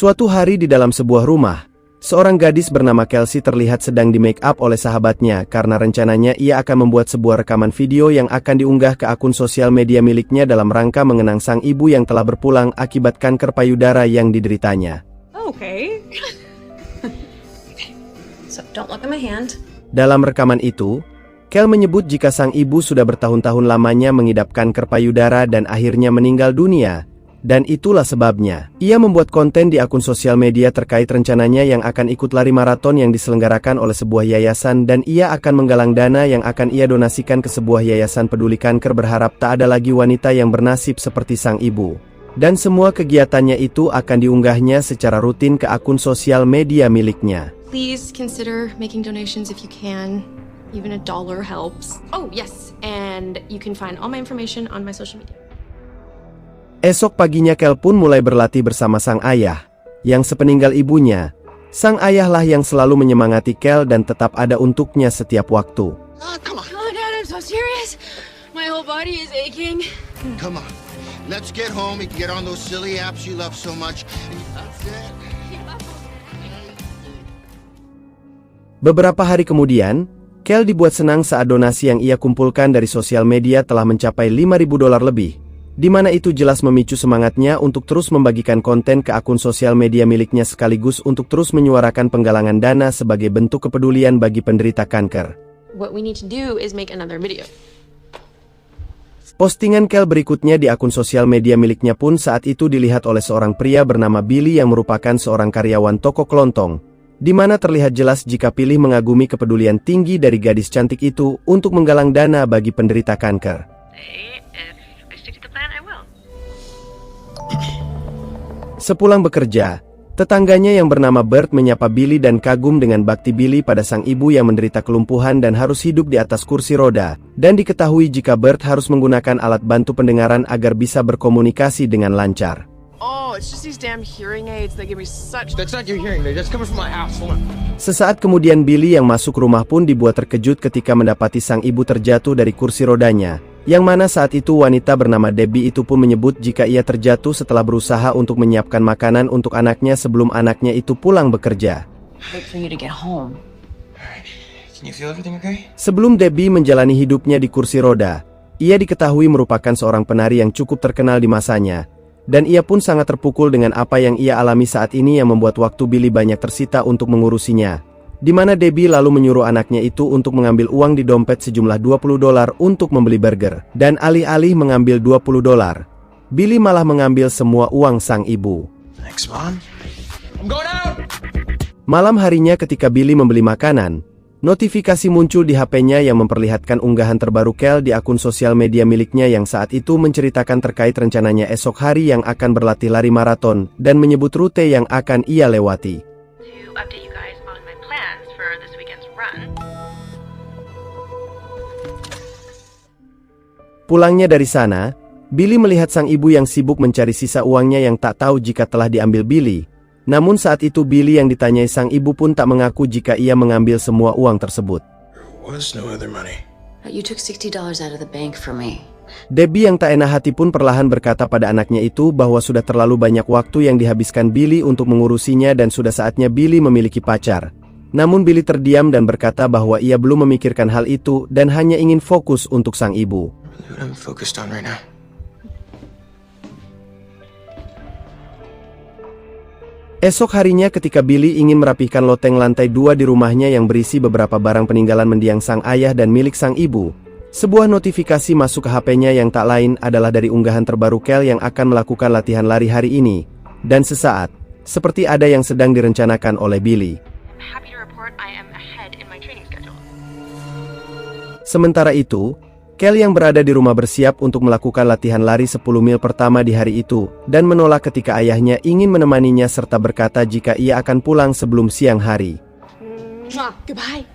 Suatu hari di dalam sebuah rumah, seorang gadis bernama Kelsey terlihat sedang di make up oleh sahabatnya karena rencananya ia akan membuat sebuah rekaman video yang akan diunggah ke akun sosial media miliknya dalam rangka mengenang sang ibu yang telah berpulang akibat kanker payudara yang dideritanya. Okay. So don't look at my hand. Dalam rekaman itu, Kel menyebut jika sang ibu sudah bertahun-tahun lamanya mengidap kanker payudara dan akhirnya meninggal dunia. Dan itulah sebabnya, ia membuat konten di akun sosial media terkait rencananya yang akan ikut lari maraton yang diselenggarakan oleh sebuah yayasan dan ia akan menggalang dana yang akan ia donasikan ke sebuah yayasan peduli kanker berharap tak ada lagi wanita yang bernasib seperti sang ibu. Dan semua kegiatannya itu akan diunggahnya secara rutin ke akun sosial media miliknya. Please consider making donations if you can. Even $1 helps. Oh yes, and you can find all my information on my social media. Esok paginya Kel pun mulai berlatih bersama sang ayah, yang sepeninggal ibunya. Sang ayahlah yang selalu menyemangati Kel dan tetap ada untuknya setiap waktu. Come on, Dad, I'm so serious. My whole body is aching. Come on, let's get home. You can get on those silly apps you love so much. That's it. Beberapa hari kemudian, Kel dibuat senang saat donasi yang ia kumpulkan dari sosial media telah mencapai $5.000 lebih. Di mana itu jelas memicu semangatnya untuk terus membagikan konten ke akun sosial media miliknya sekaligus untuk terus menyuarakan penggalangan dana sebagai bentuk kepedulian bagi penderita kanker. What we need to do is make another video. Postingan Kel berikutnya di akun sosial media miliknya pun saat itu dilihat oleh seorang pria bernama Billy yang merupakan seorang karyawan toko kelontong, di mana terlihat jelas jika Billy mengagumi kepedulian tinggi dari gadis cantik itu untuk menggalang dana bagi penderita kanker. Sepulang bekerja, tetangganya yang bernama Bert menyapa Billy dan kagum dengan bakti Billy pada sang ibu yang menderita kelumpuhan dan harus hidup di atas kursi roda, dan diketahui jika Bert harus menggunakan alat bantu pendengaran agar bisa berkomunikasi dengan lancar. Oh, it's just these damn hearing aids. They give me such... That's not your hearing. They just coming from my house. Hold on. Sesaat kemudian Billy yang masuk rumah pun dibuat terkejut ketika mendapati sang ibu terjatuh dari kursi rodanya. Yang mana saat itu wanita bernama Debbie itu pun menyebut jika ia terjatuh setelah berusaha untuk menyiapkan makanan untuk anaknya sebelum anaknya itu pulang bekerja. Sebelum Debbie menjalani hidupnya di kursi roda, ia diketahui merupakan seorang penari yang cukup terkenal di masanya. Dan ia pun sangat terpukul dengan apa yang ia alami saat ini yang membuat waktu Billy banyak tersita untuk mengurusinya. Di mana Debbie lalu menyuruh anaknya itu untuk mengambil uang di dompet sejumlah $20 untuk membeli burger. Dan alih-alih mengambil $20, Billy malah mengambil semua uang sang ibu. Thanks, Mom. I'm going out! Malam harinya ketika Billy membeli makanan, notifikasi muncul di HP-nya yang memperlihatkan unggahan terbaru Kel di akun sosial media miliknya yang saat itu menceritakan terkait rencananya esok hari yang akan berlatih lari maraton dan menyebut rute yang akan ia lewati. Pulangnya dari sana, Billy melihat sang ibu yang sibuk mencari sisa uangnya yang tak tahu jika telah diambil Billy. Namun saat itu Billy yang ditanyai sang ibu pun tak mengaku jika ia mengambil semua uang tersebut. Debbie yang tak enak hati pun perlahan berkata pada anaknya itu bahwa sudah terlalu banyak waktu yang dihabiskan Billy untuk mengurusinya dan sudah saatnya Billy memiliki pacar. Namun Billy terdiam dan berkata bahwa ia belum memikirkan hal itu dan hanya ingin fokus untuk sang ibu. Esok harinya ketika Billy ingin merapihkan loteng lantai 2 di rumahnya yang berisi beberapa barang peninggalan mendiang sang ayah dan milik sang ibu, sebuah notifikasi masuk ke HP-nya yang tak lain adalah dari unggahan terbaru Kel yang akan melakukan latihan lari hari ini. Dan sesaat, seperti ada yang sedang direncanakan oleh Billy. Sementara itu, Kel yang berada di rumah bersiap untuk melakukan latihan lari 10 mil pertama di hari itu, dan menolak ketika ayahnya ingin menemaninya serta berkata jika ia akan pulang sebelum siang hari. Goodbye.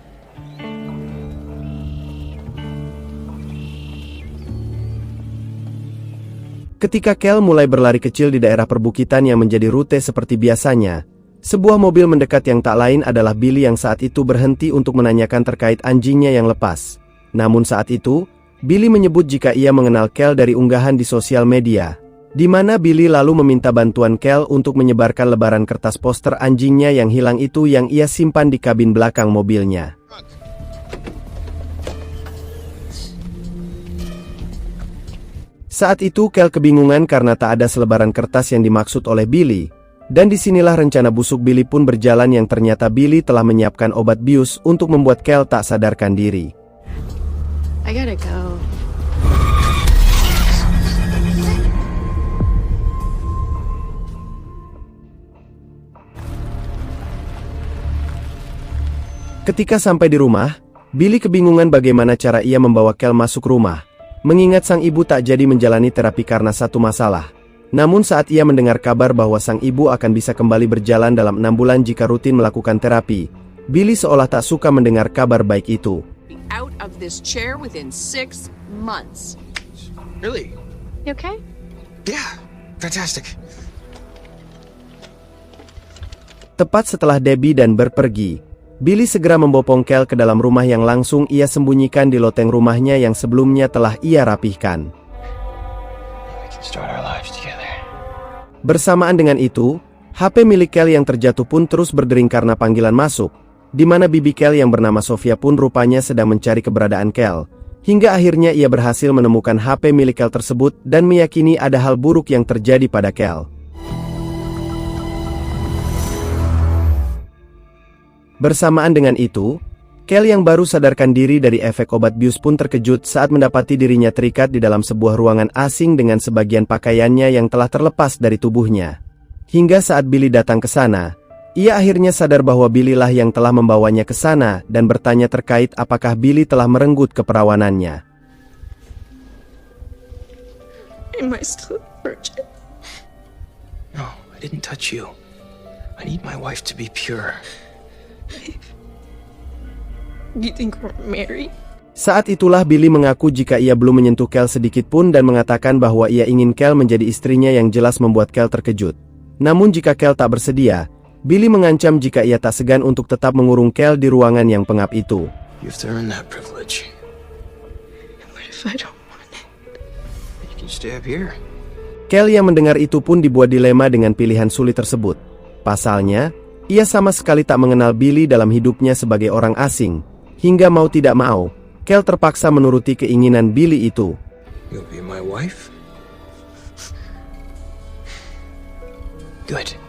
Ketika Kel mulai berlari kecil di daerah perbukitan yang menjadi rute seperti biasanya, sebuah mobil mendekat yang tak lain adalah Billy yang saat itu berhenti untuk menanyakan terkait anjingnya yang lepas. Namun saat itu, Billy menyebut jika ia mengenal Kel dari unggahan di sosial media. di mana Billy lalu meminta bantuan Kel untuk menyebarkan lebaran kertas poster anjingnya yang hilang itu yang ia simpan di kabin belakang mobilnya. Saat itu Kel kebingungan karena tak ada selebaran kertas yang dimaksud oleh Billy, dan disinilah rencana busuk Billy pun berjalan yang ternyata Billy telah menyiapkan obat bius untuk membuat Kel tak sadarkan diri. I gotta go. Ketika sampai di rumah, Billy kebingungan bagaimana cara ia membawa Kel masuk rumah. Mengingat sang ibu tak jadi menjalani terapi karena satu masalah. Namun saat ia mendengar kabar bahwa sang ibu akan bisa kembali berjalan dalam 6 bulan jika rutin melakukan terapi, Billy seolah tak suka mendengar kabar baik itu. Out of this chair within 6 months. Really? You okay? Yeah. Fantastic. Tepat setelah Debbie dan berpergi, Billy segera membopong Kel ke dalam rumah yang langsung ia sembunyikan di loteng rumahnya yang sebelumnya telah ia rapihkan. Bersamaan dengan itu, HP milik Kel yang terjatuh pun terus berdering karena panggilan masuk, di mana bibi Kel yang bernama Sofia pun rupanya sedang mencari keberadaan Kel, hingga akhirnya ia berhasil menemukan HP milik Kel tersebut dan meyakini ada hal buruk yang terjadi pada Kel. Bersamaan dengan itu, Kel yang baru sadarkan diri dari efek obat bius pun terkejut saat mendapati dirinya terikat di dalam sebuah ruangan asing dengan sebagian pakaiannya yang telah terlepas dari tubuhnya. Hingga saat Billy datang ke sana, ia akhirnya sadar bahwa Billy lah yang telah membawanya ke sana dan bertanya terkait apakah Billy telah merenggut keperawanannya. Am I still a virgin? No, I didn't touch you. I need my wife to be pure. You think we're married? Saat itulah Billy mengaku jika ia belum menyentuh Kel sedikit pun dan mengatakan bahwa ia ingin Kel menjadi istrinya yang jelas membuat Kel terkejut. Namun jika Kel tak bersedia, Billy mengancam jika ia tak segan untuk tetap mengurung Kel di ruangan yang pengap itu. You have to earn that privilege. What if I don't want it? You can stay up here. Kel yang mendengar itu pun dibuat dilema dengan pilihan sulit tersebut. Pasalnya, ia sama sekali tak mengenal Billy dalam hidupnya sebagai orang asing. Hingga mau tidak mau, Kel terpaksa menuruti keinginan Billy itu. You'll be my wife? Good.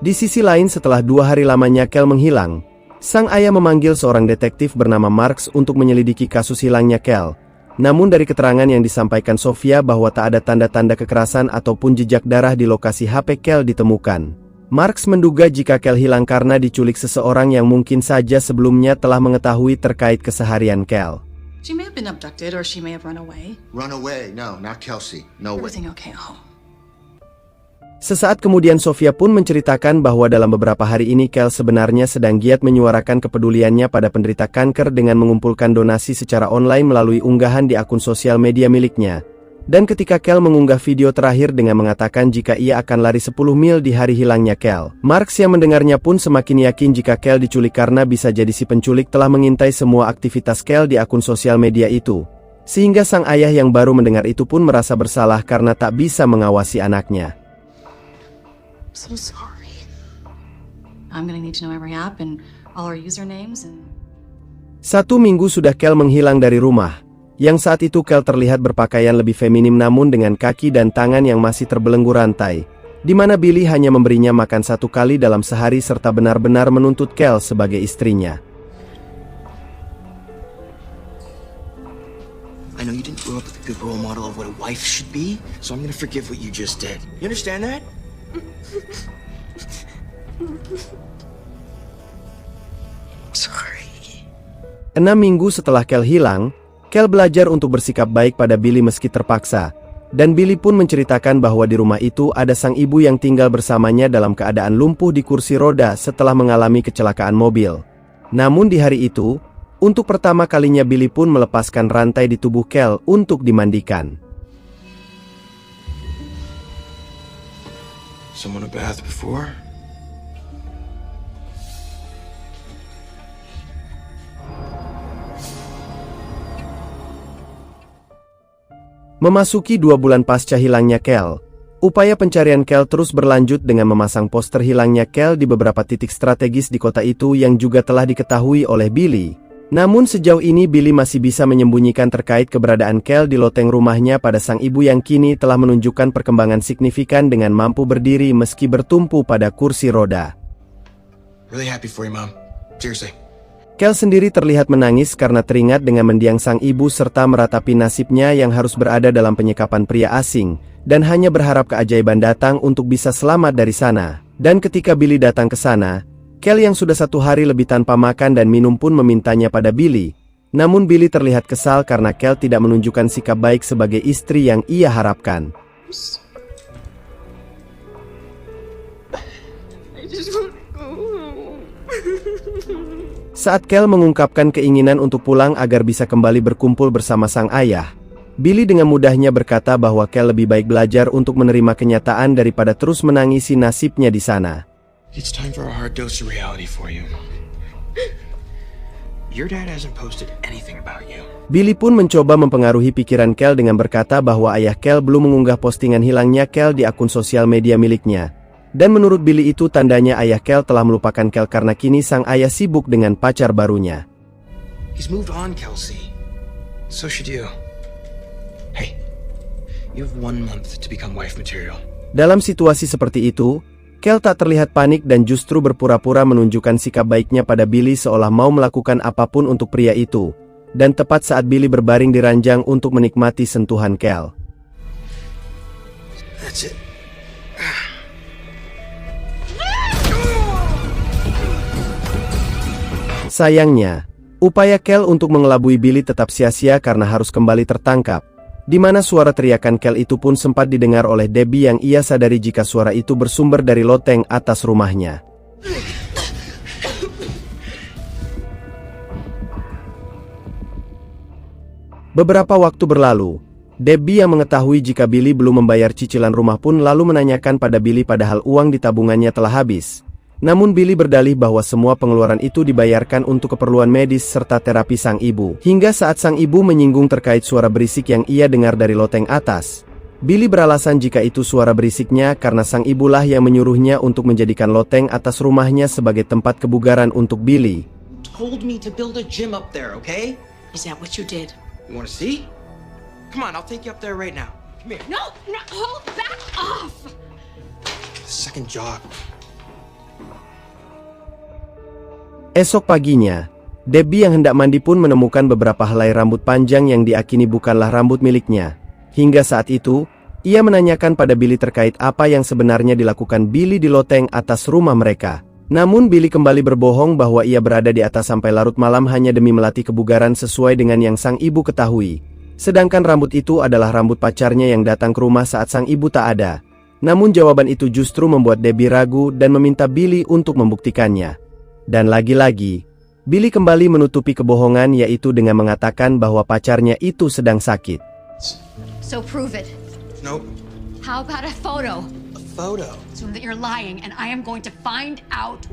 Di sisi lain setelah 2 hari lamanya Kel menghilang, sang ayah memanggil seorang detektif bernama Marks untuk menyelidiki kasus hilangnya Kel. Namun dari keterangan yang disampaikan Sofia bahwa tak ada tanda-tanda kekerasan ataupun jejak darah di lokasi HP Kel ditemukan. Marks menduga jika Kel hilang karena diculik seseorang yang mungkin saja sebelumnya telah mengetahui terkait keseharian Kel. She may have been abducted or she may have run away. Run away. No, not Kelsey. No way. Everything okay at home? Sesaat kemudian Sofia pun menceritakan bahwa dalam beberapa hari ini Kel sebenarnya sedang giat menyuarakan kepeduliannya pada penderita kanker dengan mengumpulkan donasi secara online melalui unggahan di akun sosial media miliknya. Dan ketika Kel mengunggah video terakhir dengan mengatakan jika ia akan lari 10 mil di hari hilangnya Kel, Marks yang mendengarnya pun semakin yakin jika Kel diculik karena bisa jadi si penculik telah mengintai semua aktivitas Kel di akun sosial media itu. Sehingga sang ayah yang baru mendengar itu pun merasa bersalah karena tak bisa mengawasi anaknya. So sorry. I'm gonna need to know every app and all our usernames and... 1 minggu sudah Kel menghilang dari rumah, yang saat itu Kel terlihat berpakaian lebih feminim namun dengan kaki dan tangan yang masih terbelenggu rantai, di mana Billy hanya memberinya makan 1 kali dalam sehari serta benar-benar menuntut Kel sebagai istrinya. I know you didn't grow up with a good role model of what a wife should be, so I'm gonna forgive what you just did. You understand that? Sorry. 6 minggu setelah Kel hilang, Kel belajar untuk bersikap baik pada Billy meski terpaksa, dan Billy pun menceritakan bahwa di rumah itu ada sang ibu yang tinggal bersamanya dalam keadaan lumpuh di kursi roda setelah mengalami kecelakaan mobil. Namun di hari itu, untuk pertama kalinya Billy pun melepaskan rantai di tubuh Kel untuk dimandikan. Someone a bath before? Memasuki 2 bulan pasca hilangnya Kel, upaya pencarian Kel terus berlanjut dengan memasang poster hilangnya Kel di beberapa titik strategis di kota itu yang juga telah diketahui oleh Billy. Namun sejauh ini Billy masih bisa menyembunyikan terkait keberadaan Kel di loteng rumahnya pada sang ibu yang kini telah menunjukkan perkembangan signifikan dengan mampu berdiri meski bertumpu pada kursi roda. Really happy for you, Mom. Seriously. Kel sendiri terlihat menangis karena teringat dengan mendiang sang ibu serta meratapi nasibnya yang harus berada dalam penyekapan pria asing, dan hanya berharap keajaiban datang untuk bisa selamat dari sana. Dan ketika Billy datang ke sana, Kel yang sudah 1 hari lebih tanpa makan dan minum pun memintanya pada Billy. Namun Billy terlihat kesal karena Kel tidak menunjukkan sikap baik sebagai istri yang ia harapkan. I just want to go home. Saat Kel mengungkapkan keinginan untuk pulang agar bisa kembali berkumpul bersama sang ayah, Billy dengan mudahnya berkata bahwa Kel lebih baik belajar untuk menerima kenyataan daripada terus menangisi nasibnya di sana. It's time for a hard dose of reality for you. Your dad hasn't posted anything about you. Billy pun mencoba mempengaruhi pikiran Kel dengan berkata bahwa ayah Kel belum mengunggah postingan hilangnya Kel di akun sosial media miliknya. Dan menurut Billy itu tandanya ayah Kel telah melupakan Kel karena kini sang ayah sibuk dengan pacar barunya. He's moved on, Kelsey. So should you. Hey, you have 1 month to become wife material. Dalam situasi seperti itu, Kel tak terlihat panik dan justru berpura-pura menunjukkan sikap baiknya pada Billy seolah mau melakukan apapun untuk pria itu. Dan tepat saat Billy berbaring di ranjang untuk menikmati sentuhan Kel. That's it. Sayangnya, upaya Kel untuk mengelabui Billy tetap sia-sia karena harus kembali tertangkap, di mana suara teriakan Kel itu pun sempat didengar oleh Debbie yang ia sadari jika suara itu bersumber dari loteng atas rumahnya. Beberapa waktu berlalu, Debbie yang mengetahui jika Billy belum membayar cicilan rumah pun lalu menanyakan pada Billy padahal uang di tabungannya telah habis. Namun Billy berdalih bahwa semua pengeluaran itu dibayarkan untuk keperluan medis serta terapi sang ibu. Hingga saat sang ibu menyinggung terkait suara berisik yang ia dengar dari loteng atas, Billy beralasan jika itu suara berisiknya karena sang ibulah yang menyuruhnya untuk menjadikan loteng atas rumahnya sebagai tempat kebugaran untuk Billy. Told me to build a gym up there, okay? Is that what you did? You wanna see? Come on, I'll take you up there right now. Come here. No, hold back off! Second job. Esok paginya, Debbie yang hendak mandi pun menemukan beberapa helai rambut panjang yang diakini bukanlah rambut miliknya. Hingga saat itu, ia menanyakan pada Billy terkait apa yang sebenarnya dilakukan Billy di loteng atas rumah mereka. Namun Billy kembali berbohong bahwa ia berada di atas sampai larut malam hanya demi melatih kebugaran sesuai dengan yang sang ibu ketahui. Sedangkan rambut itu adalah rambut pacarnya yang datang ke rumah saat sang ibu tak ada. Namun jawaban itu justru membuat Debbie ragu dan meminta Billy untuk membuktikannya. Dan lagi-lagi, Billy kembali menutupi kebohongan yaitu dengan mengatakan bahwa pacarnya itu sedang sakit. So prove it. Nope. How about a photo? A photo. So that you're lying and I am going to find out.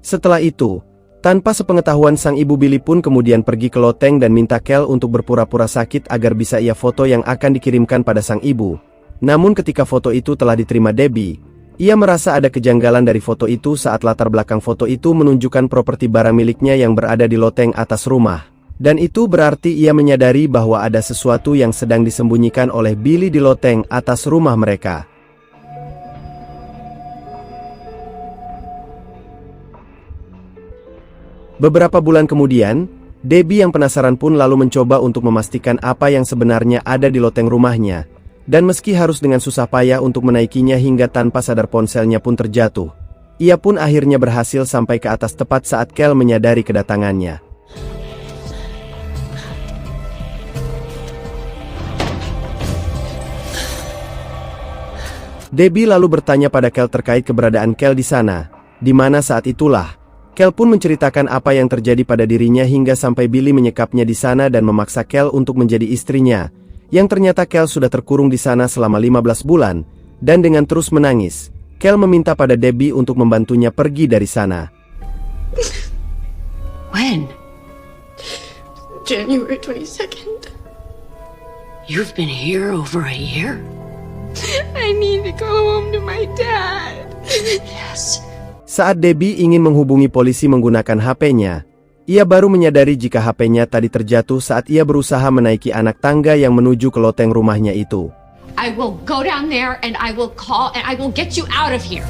Setelah itu, tanpa sepengetahuan sang ibu Billy pun kemudian pergi ke loteng dan minta Kel untuk berpura-pura sakit agar bisa ia foto yang akan dikirimkan pada sang ibu. Namun ketika foto itu telah diterima Debbie, ia merasa ada kejanggalan dari foto itu saat latar belakang foto itu menunjukkan properti barang miliknya yang berada di loteng atas rumah. Dan itu berarti ia menyadari bahwa ada sesuatu yang sedang disembunyikan oleh Billy di loteng atas rumah mereka. Beberapa bulan kemudian, Debbie yang penasaran pun lalu mencoba untuk memastikan apa yang sebenarnya ada di loteng rumahnya. Dan meski harus dengan susah payah untuk menaikinya hingga tanpa sadar ponselnya pun terjatuh, ia pun akhirnya berhasil sampai ke atas tepat saat Kel menyadari kedatangannya. Debbie lalu bertanya pada Kel terkait keberadaan Kel di sana, di mana saat itulah, Kel pun menceritakan apa yang terjadi pada dirinya hingga sampai Billy menyekapnya di sana dan memaksa Kel untuk menjadi istrinya. Yang ternyata Kel sudah terkurung di sana selama 15 bulan, dan dengan terus menangis, Kel meminta pada Debbie untuk membantunya pergi dari sana. When? January 22nd. You've been here over a year? I need to go home to my dad. Yes. Saat Debbie ingin menghubungi polisi menggunakan HP-nya, ia baru menyadari jika HP-nya tadi terjatuh saat ia berusaha menaiki anak tangga yang menuju ke loteng rumahnya itu. I will go down there and I will call and I will get you out of here.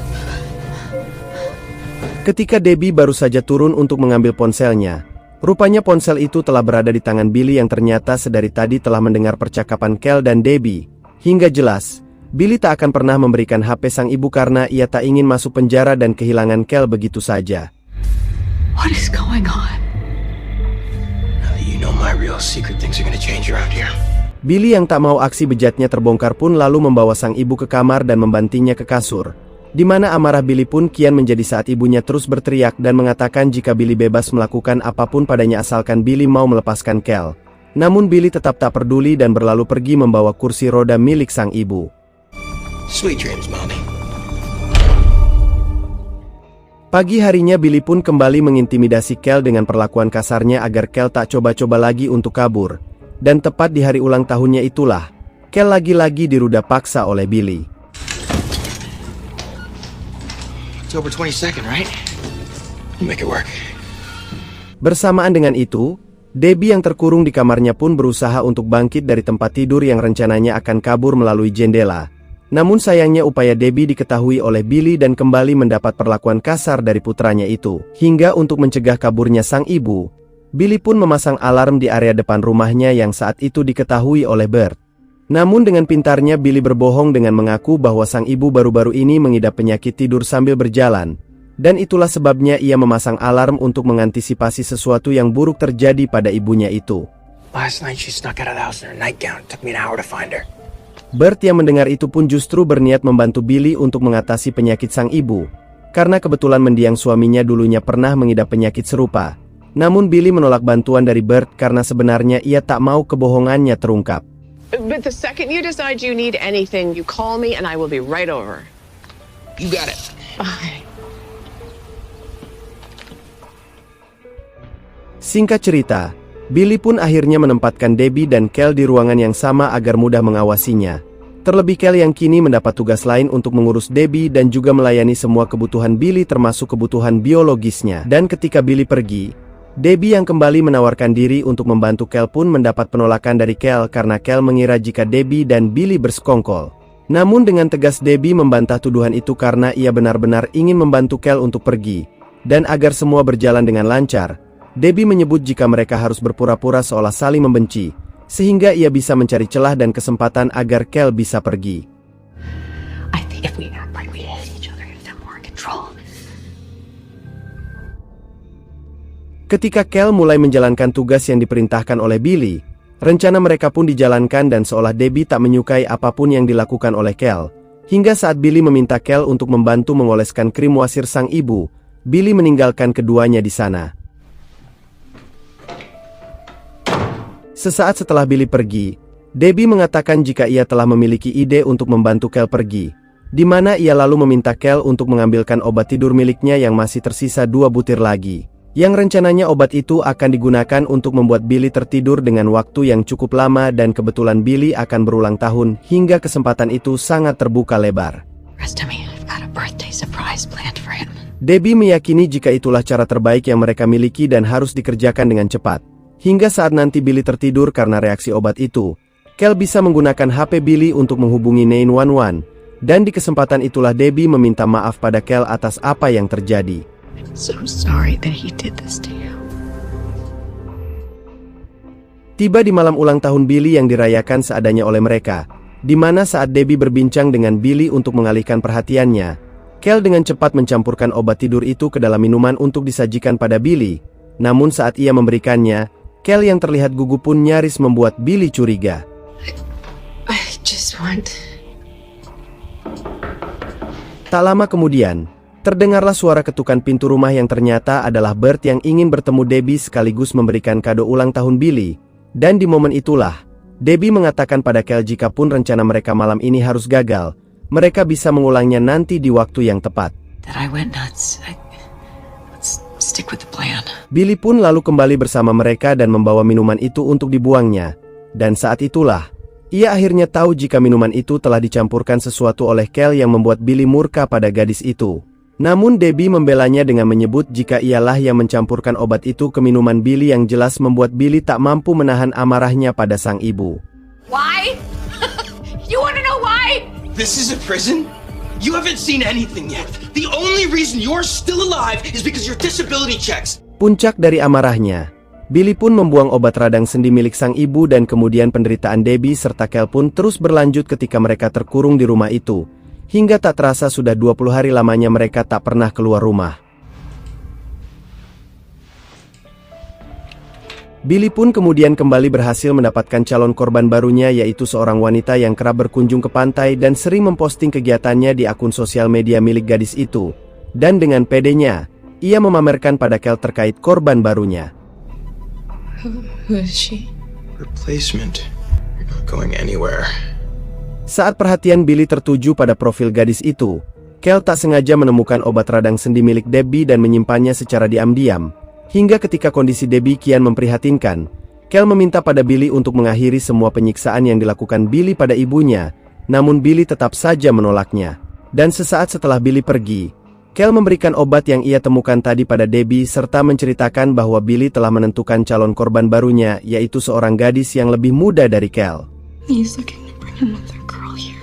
Ketika Debbie baru saja turun untuk mengambil ponselnya, rupanya ponsel itu telah berada di tangan Billy yang ternyata sedari tadi telah mendengar percakapan Kel dan Debbie. Hingga jelas, Billy tak akan pernah memberikan HP sang ibu karena ia tak ingin masuk penjara dan kehilangan Kel begitu saja. What is going on? Now that you know my real secret, things are gonna change around here. Billy yang tak mau aksi bejatnya terbongkar pun lalu membawa sang ibu ke kamar dan membantingnya ke kasur. Di mana amarah Billy pun kian menjadi saat ibunya terus berteriak dan mengatakan jika Billy bebas melakukan apapun padanya asalkan Billy mau melepaskan Kel. Namun Billy tetap tak peduli dan berlalu pergi membawa kursi roda milik sang ibu. Sweet dreams, Mommy. Pagi harinya Billy pun kembali mengintimidasi Kel dengan perlakuan kasarnya agar Kel tak coba-coba lagi untuk kabur. Dan tepat di hari ulang tahunnya itulah, Kel lagi-lagi diruda paksa oleh Billy. October 22nd, right? You make it work. Bersamaan dengan itu, Debbie yang terkurung di kamarnya pun berusaha untuk bangkit dari tempat tidur yang rencananya akan kabur melalui jendela. Namun sayangnya upaya Debbie diketahui oleh Billy dan kembali mendapat perlakuan kasar dari putranya itu. Hingga untuk mencegah kaburnya sang ibu, Billy pun memasang alarm di area depan rumahnya yang saat itu diketahui oleh Bert. Namun dengan pintarnya Billy berbohong dengan mengaku bahwa sang ibu baru-baru ini mengidap penyakit tidur sambil berjalan. Dan itulah sebabnya ia memasang alarm untuk mengantisipasi sesuatu yang buruk terjadi pada ibunya itu. Last night she snuck out of the house in her nightgown. It took me an hour to find her. Bert yang mendengar itu pun justru berniat membantu Billy untuk mengatasi penyakit sang ibu. Karena kebetulan mendiang suaminya dulunya pernah mengidap penyakit serupa. Namun Billy menolak bantuan dari Bert karena sebenarnya ia tak mau kebohongannya terungkap. But the second you decide you need anything, you call me and I will be right over. You got it. Bye. Singkat cerita, Billy pun akhirnya menempatkan Debbie dan Kel di ruangan yang sama agar mudah mengawasinya. Terlebih Kel yang kini mendapat tugas lain untuk mengurus Debbie dan juga melayani semua kebutuhan Billy termasuk kebutuhan biologisnya. Dan ketika Billy pergi, Debbie yang kembali menawarkan diri untuk membantu Kel pun mendapat penolakan dari Kel karena Kel mengira jika Debbie dan Billy bersekongkol. Namun dengan tegas Debbie membantah tuduhan itu karena ia benar-benar ingin membantu Kel untuk pergi. Dan agar semua berjalan dengan lancar, Debbie menyebut jika mereka harus berpura-pura seolah saling membenci, sehingga ia bisa mencari celah dan kesempatan agar Kel bisa pergi. I think if we act like we hate each other, they're more in control. Ketika Kel mulai menjalankan tugas yang diperintahkan oleh Billy, rencana mereka pun dijalankan dan seolah Debbie tak menyukai apapun yang dilakukan oleh Kel. Hingga saat Billy meminta Kel untuk membantu mengoleskan krim wasir sang ibu, Billy meninggalkan keduanya di sana. Sesaat setelah Billy pergi, Debbie mengatakan jika ia telah memiliki ide untuk membantu Kel pergi, di mana ia lalu meminta Kel untuk mengambilkan obat tidur miliknya yang masih tersisa 2 butir lagi. Yang rencananya obat itu akan digunakan untuk membuat Billy tertidur dengan waktu yang cukup lama dan kebetulan Billy akan berulang tahun hingga kesempatan itu sangat terbuka lebar. Debbie meyakini jika itulah cara terbaik yang mereka miliki dan harus dikerjakan dengan cepat. Hingga saat nanti Billy tertidur karena reaksi obat itu, Kel bisa menggunakan HP Billy untuk menghubungi 911. Dan di kesempatan itulah Debbie meminta maaf pada Kel atas apa yang terjadi. So sorry that he did this to you. Tiba di malam ulang tahun Billy yang dirayakan seadanya oleh mereka, di mana saat Debbie berbincang dengan Billy untuk mengalihkan perhatiannya, Kel dengan cepat mencampurkan obat tidur itu ke dalam minuman untuk disajikan pada Billy. Namun saat ia memberikannya, Kel yang terlihat gugup pun nyaris membuat Billy curiga. I just want... Tak lama kemudian, terdengarlah suara ketukan pintu rumah yang ternyata adalah Bert yang ingin bertemu Debbie sekaligus memberikan kado ulang tahun Billy. Dan di momen itulah, Debbie mengatakan pada Kel jika pun rencana mereka malam ini harus gagal, mereka bisa mengulangnya nanti di waktu yang tepat. Billy pun lalu kembali bersama mereka dan membawa minuman itu untuk dibuangnya. Dan saat itulah, ia akhirnya tahu jika minuman itu telah dicampurkan sesuatu oleh Kel yang membuat Billy murka pada gadis itu. Namun Debbie membelanya dengan menyebut jika ialah yang mencampurkan obat itu ke minuman Billy yang jelas membuat Billy tak mampu menahan amarahnya pada sang ibu. Why? You wanna know why? This is a prison? You haven't seen anything yet. The only reason you're still alive is because your disability checks. Puncak dari amarahnya, Billy pun membuang obat radang sendi milik sang ibu dan kemudian penderitaan Debbie serta Kel pun terus berlanjut ketika mereka terkurung di rumah itu. Hingga tak terasa sudah 20 hari lamanya mereka tak pernah keluar rumah. Billy pun kemudian kembali berhasil mendapatkan calon korban barunya, yaitu seorang wanita yang kerap berkunjung ke pantai dan sering memposting kegiatannya di akun sosial media milik gadis itu. Dan dengan pedenya, ia memamerkan pada Kel terkait korban barunya. Who is she? Replacement. You're not going anywhere. Saat perhatian Billy tertuju pada profil gadis itu, Kel tak sengaja menemukan obat radang sendi milik Debbie dan menyimpannya secara diam-diam. Hingga ketika kondisi Debbie kian memprihatinkan, Kel meminta pada Billy untuk mengakhiri semua penyiksaan yang dilakukan Billy pada ibunya, namun Billy tetap saja menolaknya. Dan sesaat setelah Billy pergi, Kel memberikan obat yang ia temukan tadi pada Debbie serta menceritakan bahwa Billy telah menentukan calon korban barunya, yaitu seorang gadis yang lebih muda dari Kel. He's looking to bring another girl here.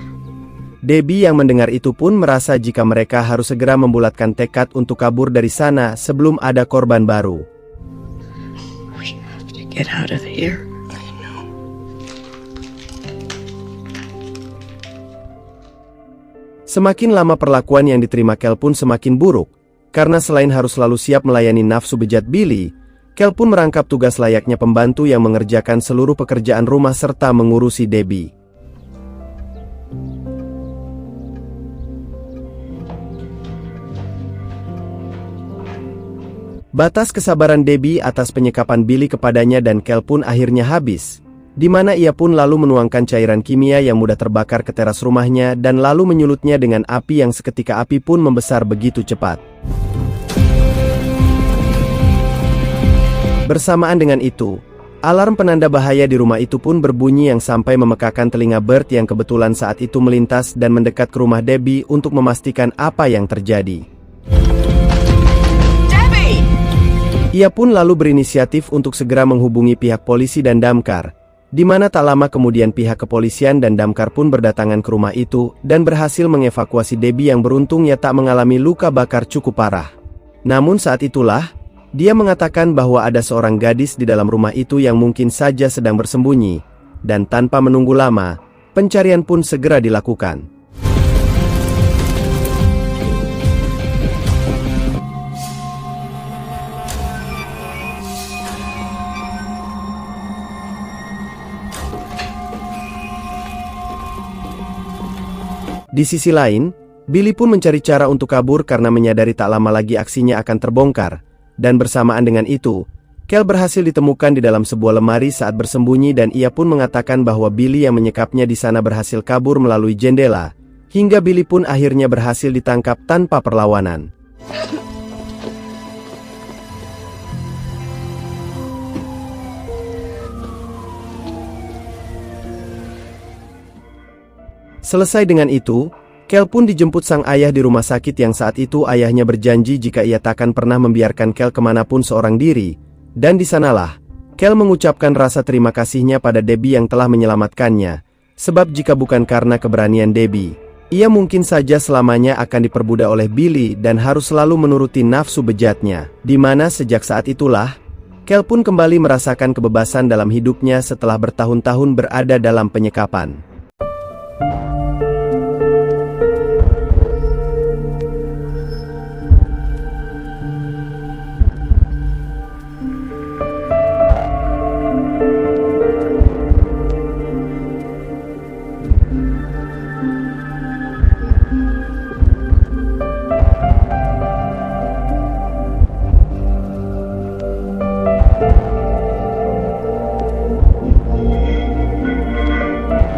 Debbie yang mendengar itu pun merasa jika mereka harus segera membulatkan tekad untuk kabur dari sana sebelum ada korban baru. We have to get out of here. Semakin lama perlakuan yang diterima Kel pun semakin buruk, karena selain harus selalu siap melayani nafsu bejat Billy, Kel pun merangkap tugas layaknya pembantu yang mengerjakan seluruh pekerjaan rumah serta mengurusi Debbie. Batas kesabaran Debbie atas penyekapan Billy kepadanya dan Kel pun akhirnya habis, di mana ia pun lalu menuangkan cairan kimia yang mudah terbakar ke teras rumahnya dan lalu menyulutnya dengan api yang seketika api pun membesar begitu cepat. Bersamaan dengan itu, alarm penanda bahaya di rumah itu pun berbunyi yang sampai memekakan telinga Bert yang kebetulan saat itu melintas dan mendekat ke rumah Debbie untuk memastikan apa yang terjadi. Debbie! Ia pun lalu berinisiatif untuk segera menghubungi pihak polisi dan damkar, di mana tak lama kemudian pihak kepolisian dan damkar pun berdatangan ke rumah itu dan berhasil mengevakuasi Debbie yang beruntung ia tak mengalami luka bakar cukup parah. Namun saat itulah, dia mengatakan bahwa ada seorang gadis di dalam rumah itu yang mungkin saja sedang bersembunyi, dan tanpa menunggu lama, pencarian pun segera dilakukan. Di sisi lain, Billy pun mencari cara untuk kabur karena menyadari tak lama lagi aksinya akan terbongkar. Dan bersamaan dengan itu, Kel berhasil ditemukan di dalam sebuah lemari saat bersembunyi dan ia pun mengatakan bahwa Billy yang menyekapnya di sana berhasil kabur melalui jendela, hingga Billy pun akhirnya berhasil ditangkap tanpa perlawanan. Selesai dengan itu, Kel pun dijemput sang ayah di rumah sakit yang saat itu ayahnya berjanji jika ia takkan pernah membiarkan Kel kemanapun seorang diri, dan di sanalah, Kel mengucapkan rasa terima kasihnya pada Debbie yang telah menyelamatkannya, sebab jika bukan karena keberanian Debbie, ia mungkin saja selamanya akan diperbudak oleh Billy dan harus selalu menuruti nafsu bejatnya, di mana sejak saat itulah, Kel pun kembali merasakan kebebasan dalam hidupnya setelah bertahun-tahun berada dalam penyekapan.